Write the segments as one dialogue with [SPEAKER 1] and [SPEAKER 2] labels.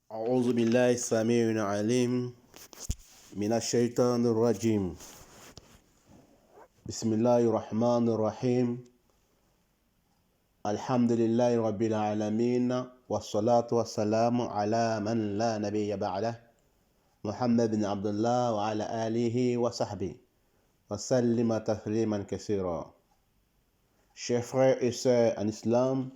[SPEAKER 1] أعوذ بالله السميع العليم من الشيطان الرجيم. بسم الله الرحمن الرحيم. الحمد لله رب العالمين والصلاة والسلام على من لا نبي بعده محمد بن عبد الله وعلى آله وصحبه وسلم تسليما كثيرا. Chers frères et sœurs en islam,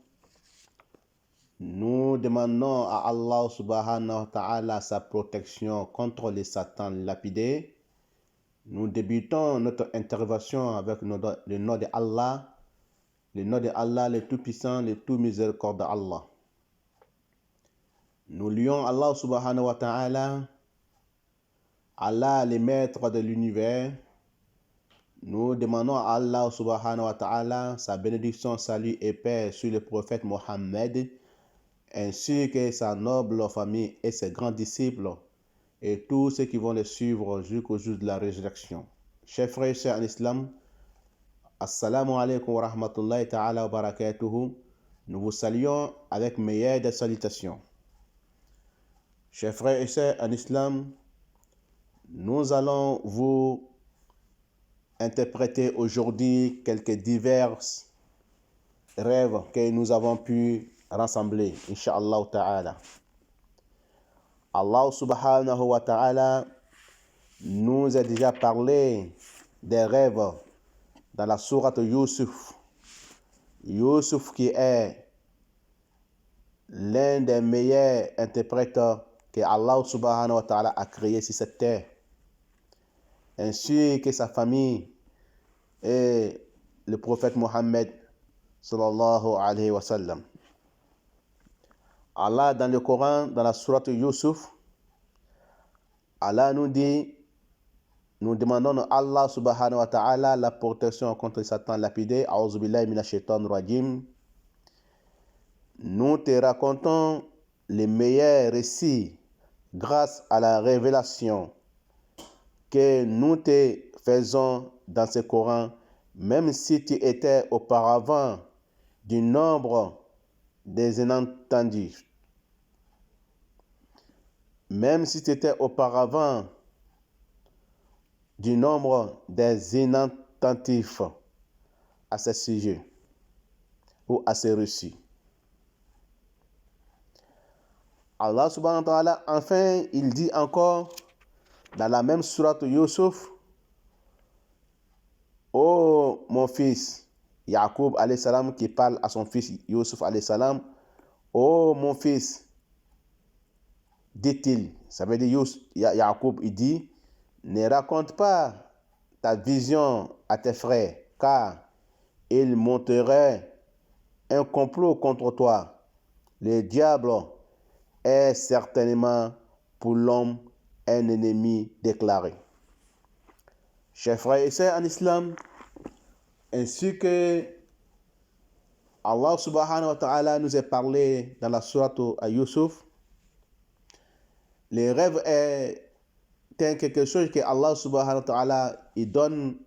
[SPEAKER 1] nous demandons à Allah subhanahu wa ta'ala sa protection contre les satans lapidés. Nous débutons notre intervention avec le nom de Allah, le Tout-Puissant, le Tout-Miséricordieux Allah. Nous lions Allah subhanahu wa ta'ala, Allah le maître de l'univers. Nous demandons à Allah subhanahu wa ta'ala sa bénédiction, salut et paix sur le prophète Mohammed, ainsi que sa noble famille et ses grands disciples, et tous ceux qui vont le suivre jusqu'au jour de la résurrection. Chers frères et sœurs en islam, Assalamu alaikum wa rahmatullahi ta'ala wa barakatuhu. Nous vous saluons avec meilleure des salutations. Chers frères et sœurs en islam, nous allons vous interpréter aujourd'hui quelques divers rêves que nous avons pu rassembler, Inch'Allah ta'ala. Allah subhanahu wa ta'ala nous a déjà parlé des rêves dans la sourate Yusuf. Yusuf qui est l'un des meilleurs interprètes que Allah subhanahu wa ta'ala a créé sur cette terre, ainsi que sa famille et le prophète Mohammed sallallahu alayhi wa sallam. Allah dans le Coran, dans la sourate Yusuf, Allah nous dit, nous demandons à Allah subhanahu wa ta'ala la protection contre Satan lapidé. A'udhu billahi minash shaitanir rajim. Nous te racontons les meilleurs récits grâce à la révélation que nous te faisons dans ce Coran, même si tu étais auparavant du nombre des inentendus. Même si tu étais auparavant du nombre des inattentifs à ce sujet ou à ces récits. Allah subhanahu wa ta'ala, enfin, il dit encore dans la même sourate Yusuf: ô mon fils, Yaqub alayhi salam qui parle à son fils Yusuf alayhi salam, ô mon fils, dit-il, ça veut dire Yaqub, il dit, ne raconte pas ta vision à tes frères, car ils monteraient un complot contre toi. Le diable est certainement pour l'homme un ennemi déclaré. Chers frères et sœurs en islam, ainsi que Allah subhanahu wa ta'ala nous a parlé dans la sourate à Yusuf, les rêves est quelque chose que Allah subhanahu wa ta'ala il donne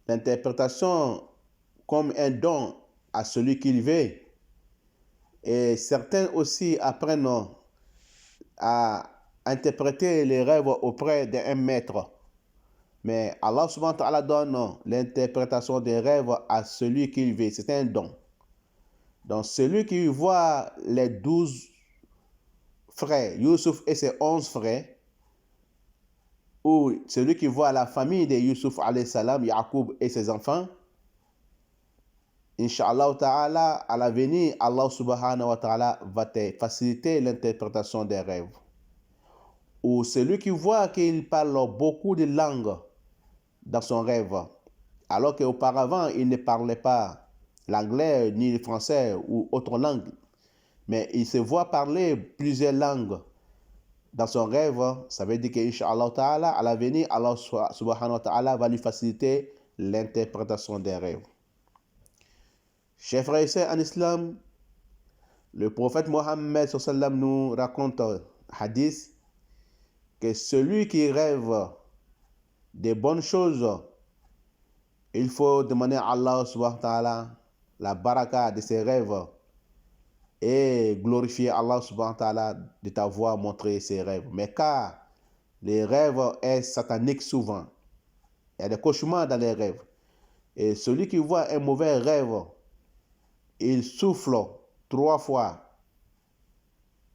[SPEAKER 1] l'interprétation comme un don à celui qui le veut. Et certains aussi apprennent à interpréter les rêves auprès d'un maître. Mais Allah subhanahu wa ta'ala donne l'interprétation des rêves à celui qui le veut. C'est un don. Donc celui qui voit les 12 frères, Yusuf et ses 11 frères, ou celui qui voit la famille de Yusuf alayhi salam, Yaqub et ses enfants, Inch'Allah ta'ala, à l'avenir, Allah subhanahu wa ta'ala va te faciliter l'interprétation des rêves. Ou celui qui voit qu'il parle beaucoup de langues dans son rêve, alors qu'auparavant, il ne parlait pas l'anglais ni le français ou autre langue, mais il se voit parler plusieurs langues dans son rêve, ça veut dire qu'Inch'Allah ta'ala, à l'avenir, Allah subhanahu wa ta'ala va lui faciliter l'interprétation des rêves. Chers frères et sœurs en islam, le prophète Mohammed sallam nous raconte hadith que celui qui rêve des bonnes choses, il faut demander à Allah subhanahu wa ta'ala la baraka de ses rêves et glorifier Allah subhanahu wa ta'ala de t'avoir montré ses rêves. Mais car les rêves sont sataniques souvent, il y a des cauchemars dans les rêves. Et celui qui voit un mauvais rêve, il souffle 3 fois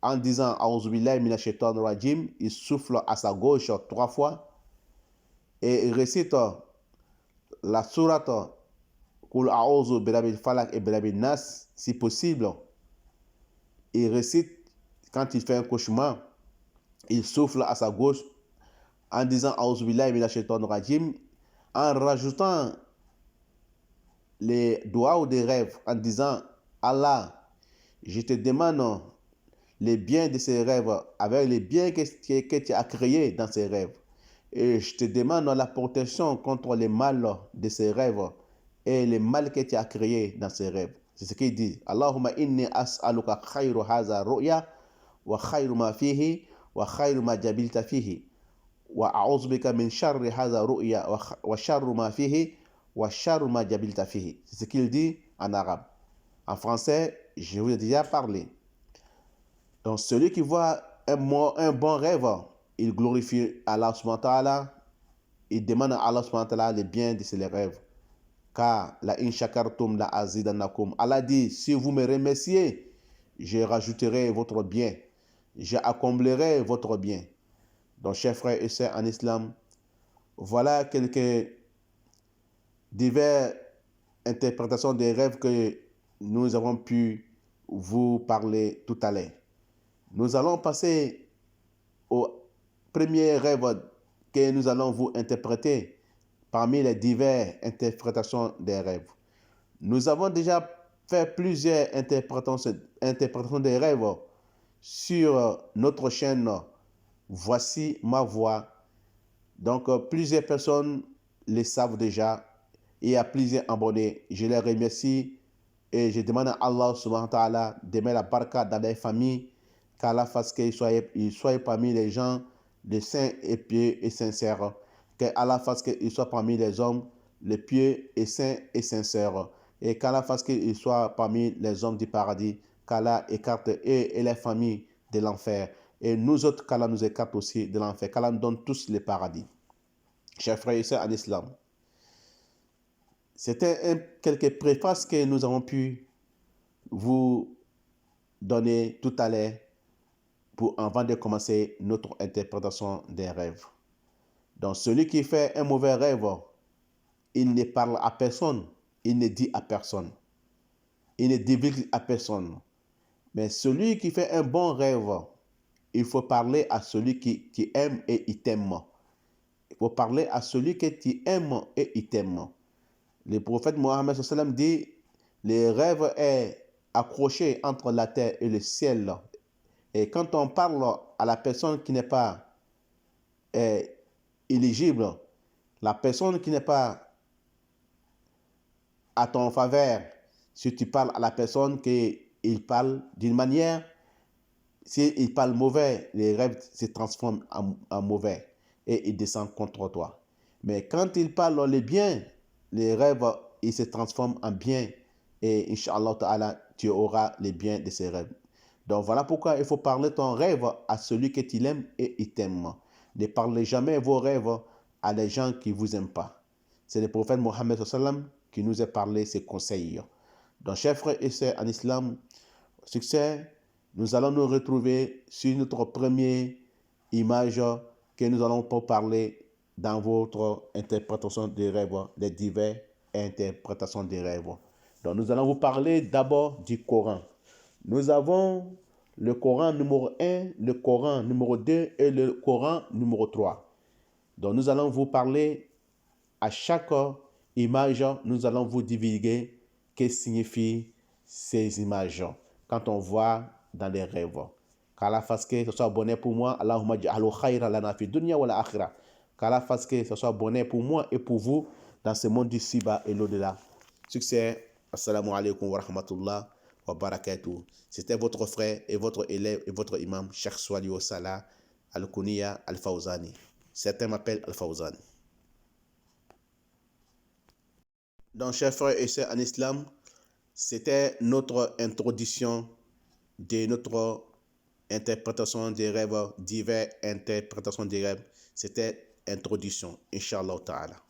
[SPEAKER 1] en disant A'udhu billahi minash shaitanir rajim, il souffle à sa gauche 3 fois et il récite la sourate Qul a'udhu birabbil falaq et birabbil nas si possible. Il récite quand il fait un cauchemar, il souffle à sa gauche en disant A'udhu billahi minash shaitanir rajim, en rajoutant les doigts ou des rêves en disant Allah, je te demande les biens de ces rêves avec les biens que tu as créés dans ces rêves. Et je te demande la protection contre les mal de ces rêves et les mal que tu as créés dans ces rêves. C'est ce qu'il dit. Allahumma inni as'aluka khayru haza ru'ya wa khayru ma fihi wa khayru ma jabilta fihi wa a'udhu bika min sharri haza ru'ya wa sharru ma fihi wa sharru ma jabilta fihi. C'est ce qu'il dit en arabe. En français, je vous ai déjà parlé. Donc, celui qui voit un bon rêve, il glorifie Allah subhanahu wa ta'ala, il demande à Allah subhanahu wa ta'ala les biens de ses rêves. Car la in shakartum la azidannakum. Allah dit, si vous me remerciez, je rajouterai votre bien, je accomplirai votre bien. Donc, chers frères et sœurs en islam, voilà quelques diverses interprétations des rêves que nous avons pu vous parler tout à l'heure. Nous allons passer au premier rêve que nous allons vous interpréter parmi les diverses interprétations des rêves. Nous avons déjà fait plusieurs interprétations des rêves sur notre chaîne Voici ma voix. Donc, plusieurs personnes les savent déjà. Il y a plusieurs abonnés. Je les remercie et je demande à Allah subhanahu wa ta'ala de mettre la baraka dans les familles, qu'Allah fasse qu'ils soient parmi les gens de saints et pieux et sincères. Qu'Allah fasse qu'ils soient parmi les hommes les pieux et saints et sincères. Et qu'Allah fasse qu'ils soient parmi les hommes du paradis. Qu'Allah écarte eux et les familles de l'enfer. Et nous autres, qu'Allah nous écarte aussi de l'enfer. Qu'Allah nous donne tous le paradis. Chers frères et sœurs en islam, c'était quelques préfaces que nous avons pu vous donner tout à l'heure avant de commencer notre interprétation des rêves. Donc, celui qui fait un mauvais rêve, il ne parle à personne, il ne dit à personne, il ne divulgue à personne. Mais celui qui fait un bon rêve, il faut parler à celui qui aime et il t'aime. Il faut parler à celui que tu aimes et il t'aime. Le prophète Mohammed sallam dit, les rêves est accroché entre la terre et le ciel. Et quand on parle à la personne qui n'est pas éligible, la personne qui n'est pas à ton faveur, si tu parles à la personne qu'il parle d'une manière, s'il parle mauvais, les rêves se transforment en mauvais et ils descendent contre toi. Mais quand il parle les biens, les rêves, ils se transforment en bien et Inch'Allah Ta'ala, tu auras les biens de ces rêves. Donc voilà pourquoi il faut parler ton rêve à celui que tu aimes et il t'aime. Ne parlez jamais vos rêves à les gens qui ne vous aiment pas. C'est le prophète Mohammed sallam qui nous a parlé ces conseils. Donc chers frères et sœurs en islam, succès, nous allons nous retrouver sur notre première image que nous allons parler dans votre interprétation des rêves, les diverses interprétations des rêves. Donc nous allons vous parler d'abord du Coran. Nous avons le Coran numéro 1, le Coran numéro 2 et le Coran numéro 3. Donc nous allons vous parler à chaque image, nous allons vous divulguer ce que signifient ces images quand on voit dans les rêves. Qu'Allah fasse que ce soit bonheur pour moi. Allahumma ja'alu khayra lana fi dunya wa la akhirah. Qu'Allah fasse que ce soit bonheur pour moi et pour vous dans ce monde d'ici-bas et l'au-delà. Succès. Assalamu alaikum wa rahmatullah wa barakatuh. C'était votre frère et votre élève et votre imam, Cheikh Swaliou Salah Al-Kounia Al-Fawzani. Certains m'appellent Al-Fawzani. Donc, chers frères et sœurs en islam, c'était notre introduction de notre interprétation des rêves, diverses interprétations des rêves. C'était introduction, Inch'Allah Ta'ala.